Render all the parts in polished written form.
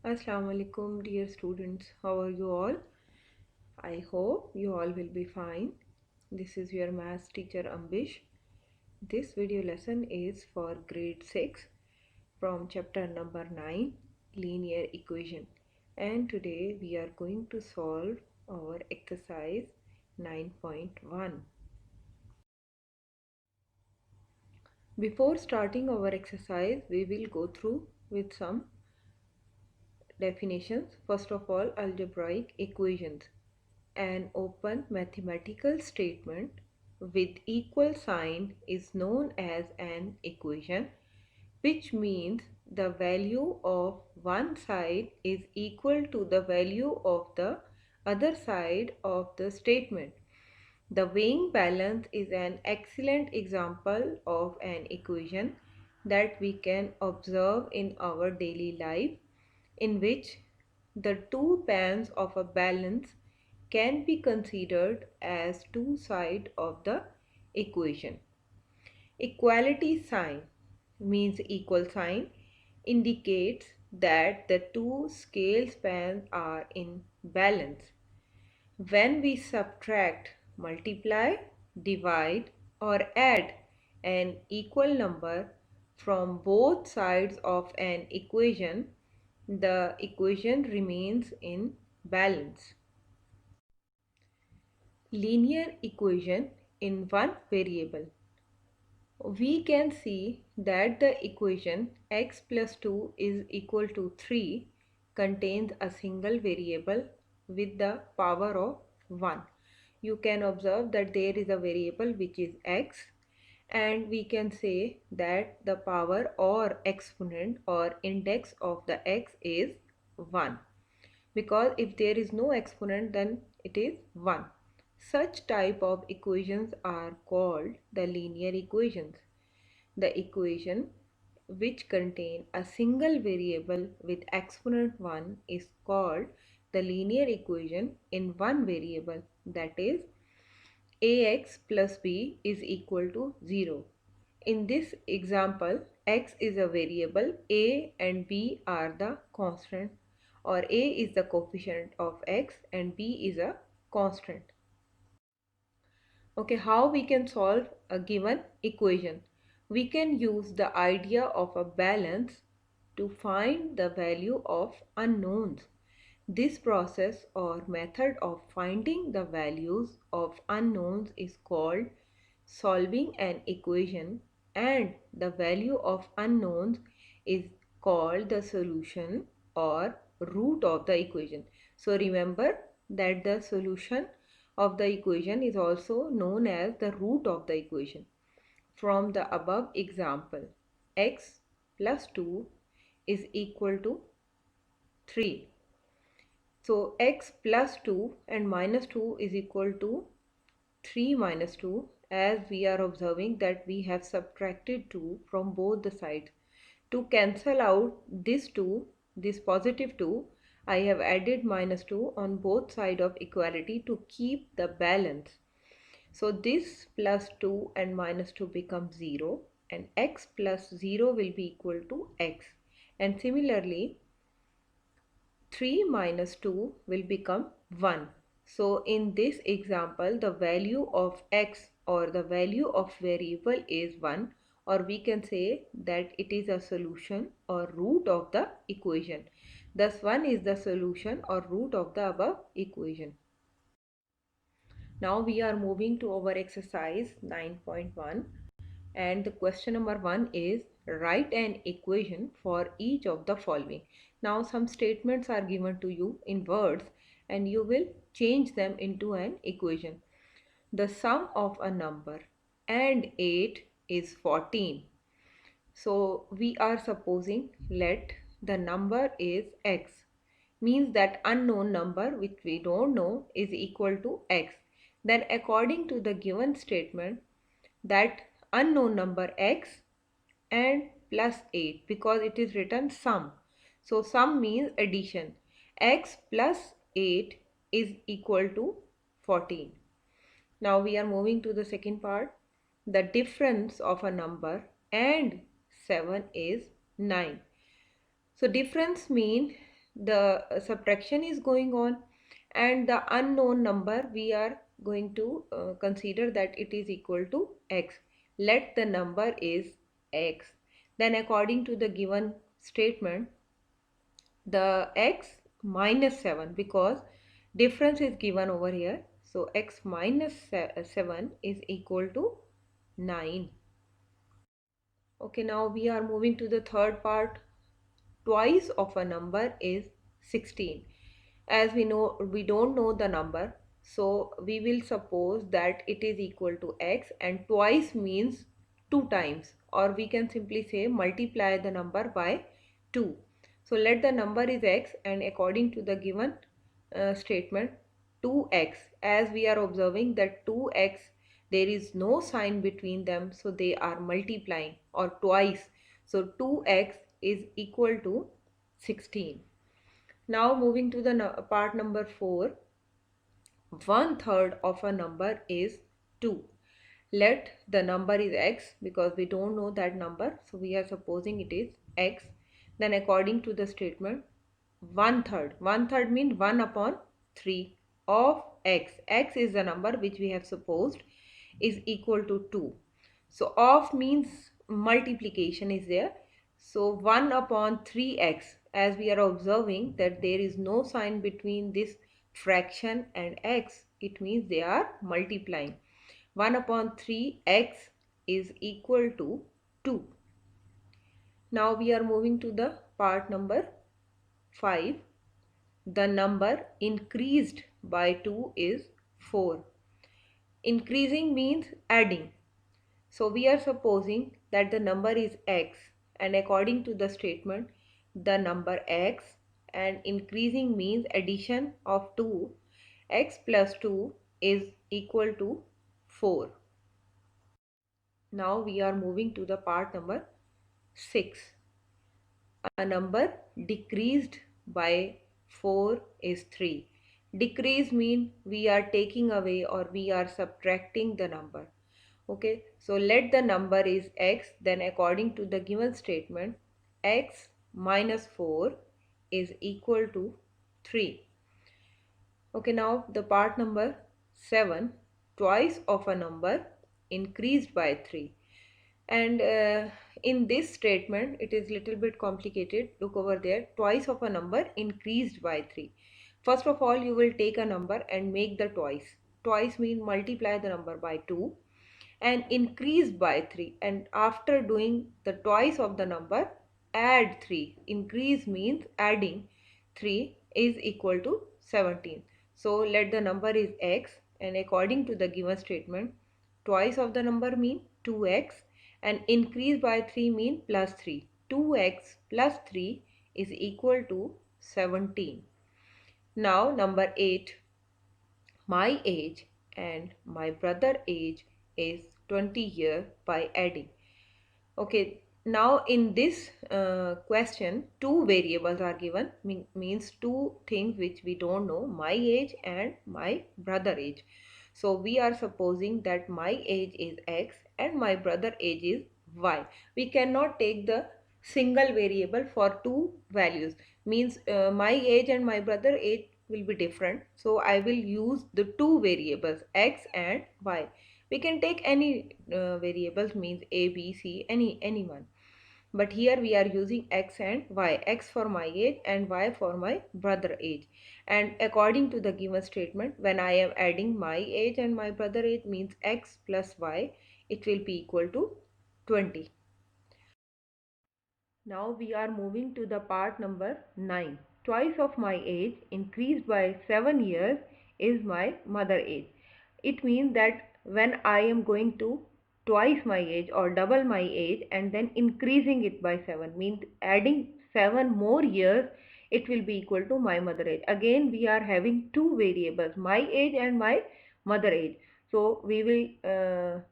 Assalamu alaikum, dear students. How are you all? I hope you all will be fine. This is your maths teacher Ambish. This video lesson is for grade 6 from chapter number 9, linear equation. And today we are going to solve our exercise 9.1. Before starting our exercise, we will go through with some definitions. First of all, algebraic equations. An open mathematical statement with equal sign is known as an equation, which means the value of one side is equal to the value of the other side of the statement. The weighing balance is an excellent example of an equation that we can observe in our daily life, in which the two pans of a balance can be considered as two sides of the equation. Equality sign means equal sign indicates that the two scale spans are in balance. When we subtract, multiply, divide or add an equal number from both sides of an equation, the equation remains in balance. Linear equation in one variable. We can see that the equation x plus 2 is equal to 3 contains a single variable with the power of 1. You can observe that there is a variable which is x, and we can say that the power or exponent or index of the x is 1, because if there is no exponent then it is 1. Such type of equations are called the linear equations. The equation which contain a single variable with exponent 1 is called the linear equation in one variable, that is ax plus b is equal to 0. In this example, x is a variable, a and b are the constant, or a is the coefficient of x and b is a constant. Okay, how we can solve a given equation? We can use the idea of a balance to find the value of unknowns. This process or method of finding the values of unknowns is called solving an equation, and the value of unknowns is called the solution or root of the equation. So remember that the solution of the equation is also known as the root of the equation. From the above example, x plus 2 is equal to 3. So x plus 2 and minus 2 is equal to 3 minus 2, as we are observing that we have subtracted 2 from both the sides. To cancel out this 2, this positive 2, I have added minus 2 on both sides of equality to keep the balance. So this plus 2 and minus 2 becomes 0, and x plus 0 will be equal to x. And similarly, 3 minus 2 will become 1. So in this example, the value of x or the value of variable is 1, or we can say that it is a solution or root of the equation. Thus 1 is the solution or root of the above equation. Now we are moving to our exercise 9.1, and the question number 1 is write an equation for each of the following. Now some statements are given to you in words and you will change them into an equation. The sum of a number and 8 is 14. So we are supposing let the number is x, means that unknown number which we don't know is equal to x. Then according to the given statement, that unknown number x and plus 8, because it is written sum. So sum means addition. X plus 8 is equal to 14. Now we are moving to the second part. The difference of a number and 7 is 9. So difference means the subtraction is going on, and the unknown number we are going to consider that it is equal to x. Let the number is x. Then according to the given statement, the x minus 7, because difference is given over here, so x minus 7 is equal to 9. Okay, now we are moving to the third part. Twice of a number is 16. As we know, we don't know the number, so we will suppose that it is equal to x, and twice means 2 times, or we can simply say multiply the number by 2. So let the number is x, and according to the given statement, 2x, as we are observing that 2x, there is no sign between them, so they are multiplying, or twice. So 2x is equal to 16. Now moving to the part number 4, 1/3 of a number is 2. Let the number is x, because we don't know that number, so we are supposing it is x. Then according to the statement, 1/3, 1/3 means 1 upon 3 of x. X is the number which we have supposed is equal to 2. So of means multiplication is there. So 1 upon 3x, as we are observing that there is no sign between this fraction and x, it means they are multiplying. 1 upon 3x is equal to 2. Now we are moving to the part number 5. The number increased by 2 is 4. Increasing means adding. So we are supposing that the number is x, and according to the statement, the number x, and increasing means addition of 2. X plus 2 is equal to 4. Now we are moving to the part number 6. A number decreased by 4 is 3. Decrease means we are taking away, or we are subtracting the number. Okay, so let the number is x, then according to the given statement, x minus 4 is equal to 3. Okay, now the part number 7, twice of a number increased by 3. And in this statement, it is little bit complicated. Look over there, twice of a number increased by 3. First of all, you will take a number and make the twice. Twice means multiply the number by 2 and increase by 3, and after doing the twice of the number, add 3. Increase means adding 3 is equal to 17. So let the number is x, and according to the given statement, twice of the number mean 2x, and increase by 3 mean plus 3. 2x plus 3 is equal to 17. Now number 8, my age and my brother age is 20 years by adding. Okay, now in this question, two variables are given, means two things which we don't know, my age and my brother age. So we are supposing that my age is x and my brother age is y. We cannot take the single variable for two values, means my age and my brother age will be different. So I will use the two variables x and y. We can take any variables, means a, b, c, anyone, but here we are using x and y, x for my age and y for my brother age. And according to the given statement, when I am adding my age and my brother age, means x plus y, it will be equal to 20. Now we are moving to the part number 9. Twice of my age increased by 7 years is my mother age. It means that when I am going to twice my age or double my age and then increasing it by 7, means adding 7 more years, it will be equal to my mother age. Again we are having two variables, my age and my mother age. So we will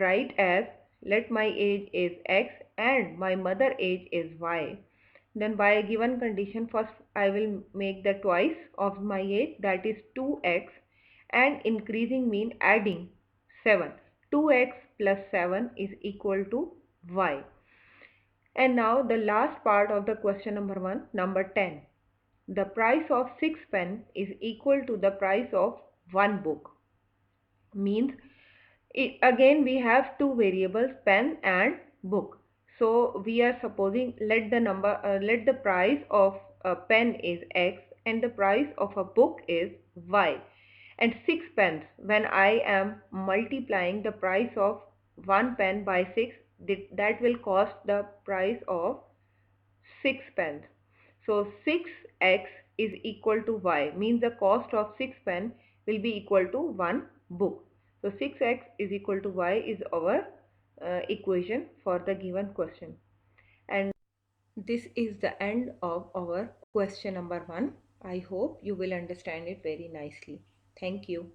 write as, let my age is x and my mother age is y. Then by a given condition, first I will make the twice of my age, that is 2x, and increasing mean adding 7. 2x plus 7 is equal to y. And now the last part of the question number 1, number 10. the price of 6 pen is equal to the price of one book. Means again we have two variables, pen and book. So we are supposing let the price of a pen is x and the price of a book is y, and 6 pence, when I am multiplying the price of one pen by 6, that will cost the price of 6 pence. So 6x is equal to y, means the cost of 6 pen will be equal to one book. So 6x is equal to y is our equation for the given question. And this is the end of our question number 1. I hope you will understand it very nicely. Thank you.